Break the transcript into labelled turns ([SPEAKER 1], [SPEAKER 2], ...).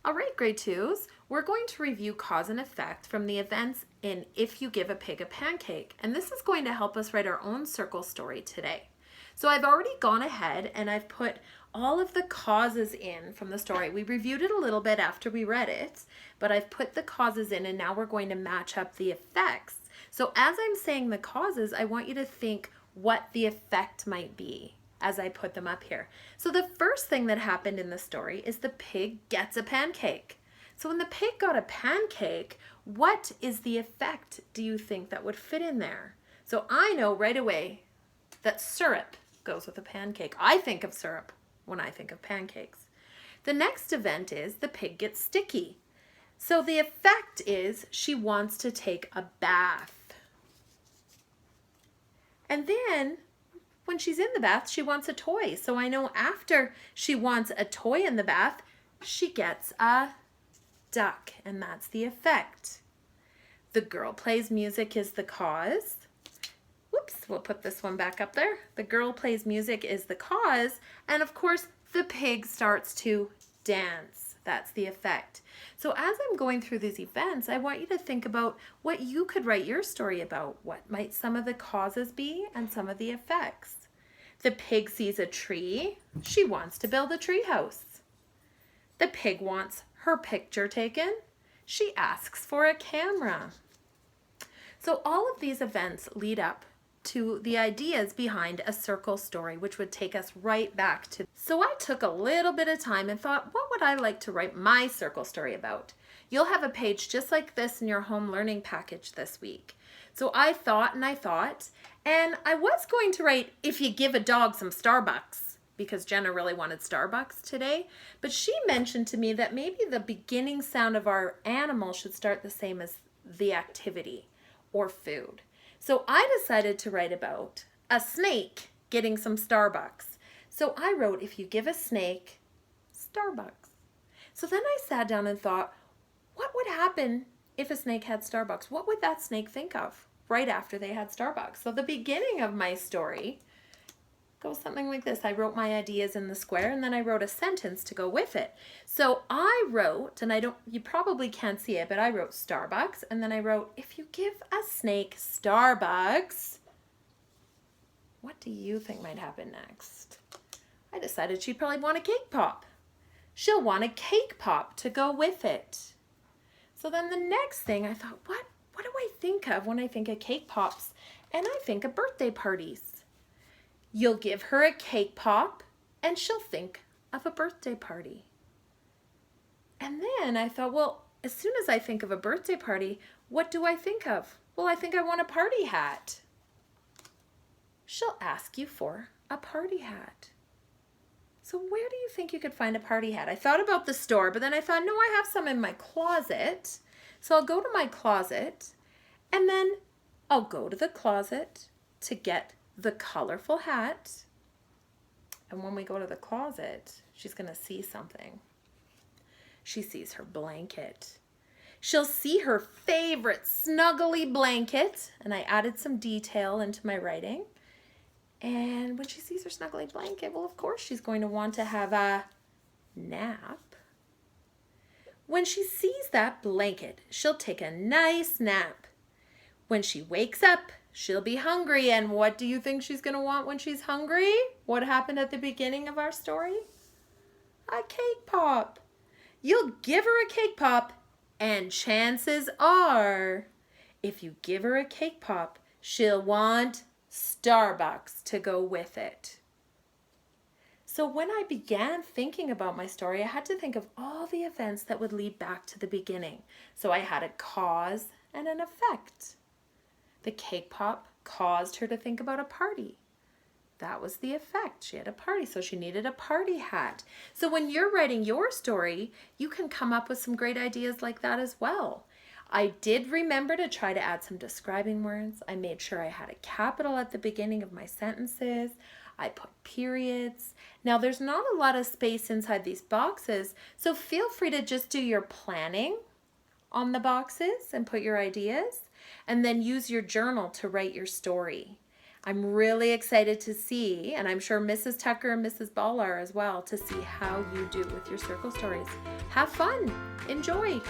[SPEAKER 1] All right, grade twos, we're going to review cause and effect from the events in If You Give a Pig a Pancake, and this is going to help us write our own circle story today. So I've already gone ahead and I've put all of the causes in from the story. We reviewed it a little bit after we read it, but I've put the causes in and now we're going to match up the effects. So as I'm saying the causes, I want you to think what the effect might be as I put them up here. So the first thing that happened in the story is the pig gets a pancake. So when the pig got a pancake, what is the effect do you think that would fit in there? So I know right away that syrup goes with a pancake. I think of syrup when I think of pancakes. The next event is the pig gets sticky. So the effect is she wants to take a bath. And then when she's in the bath, she wants a toy. So I know after she wants a toy in the bath, she gets a duck, and that's the effect. The girl plays music is the cause. Whoops, we'll put this one back up there. The girl plays music is the cause, and of course, the pig starts to dance. That's the effect. So as I'm going through these events, I want you to think about what you could write your story about. What might some of the causes be and some of the effects? The pig sees a tree. She wants to build a tree house. The pig wants her picture taken. She asks for a camera. So all of these events lead up to the ideas behind a circle story, which would take us right back to. So I took a little bit of time and thought, what would I like to write my circle story about? You'll have a page just like this in your home learning package this week. So I thought, and I was going to write, if you give a dog some Starbucks, because Jenna really wanted Starbucks today, but she mentioned to me that maybe the beginning sound of our animal should start the same as the activity or food. So I decided to write about a snake getting some Starbucks. So I wrote, if you give a snake Starbucks. So then I sat down and thought, what would happen if a snake had Starbucks? What would that snake think of right after they had Starbucks? So the beginning of my story goes something like this. I wrote my ideas in the square and then I wrote a sentence to go with it. So I wrote, and you probably can't see it, but I wrote Starbucks, and then I wrote, if you give a snake Starbucks, what do you think might happen next? I decided she'd probably want a cake pop. She'll want a cake pop to go with it. So then the next thing I thought, what do I think of when I think of cake pops? And I think of birthday parties. You'll give her a cake pop and she'll think of a birthday party. And then I thought, well, as soon as I think of a birthday party, what do I think of? Well, I think I want a party hat. She'll ask you for a party hat. So where do you think you could find a party hat? I thought about the store, but then I thought, no, I have some in my closet. So I'll go to my closet and then I'll go to the closet to get the colorful hat. And when we go to the closet, she's going to see something. She sees her blanket. She'll see her favorite snuggly blanket. And I added some detail into my writing. And when she sees her snuggly blanket, well, of course, she's going to want to have a nap. When she sees that blanket, she'll take a nice nap. When she wakes up, she'll be hungry. And what do you think she's going to want when she's hungry? What happened at the beginning of our story? A cake pop. You'll give her a cake pop, and chances are, if you give her a cake pop, she'll want Starbucks to go with it. So when I began thinking about my story, I had to think of all the events that would lead back to the beginning. So I had a cause and an effect. The cake pop caused her to think about a party. That was the effect. She had a party, so she needed a party hat. So when you're writing your story, you can come up with some great ideas like that as well. I did remember to try to add some describing words. I made sure I had a capital at the beginning of my sentences. I put periods. Now there's not a lot of space inside these boxes, so feel free to just do your planning on the boxes and put your ideas, and then use your journal to write your story. I'm really excited to see, and I'm sure Mrs. Tucker and Mrs. Ball are as well, to see how you do with your circle stories. Have fun. Enjoy.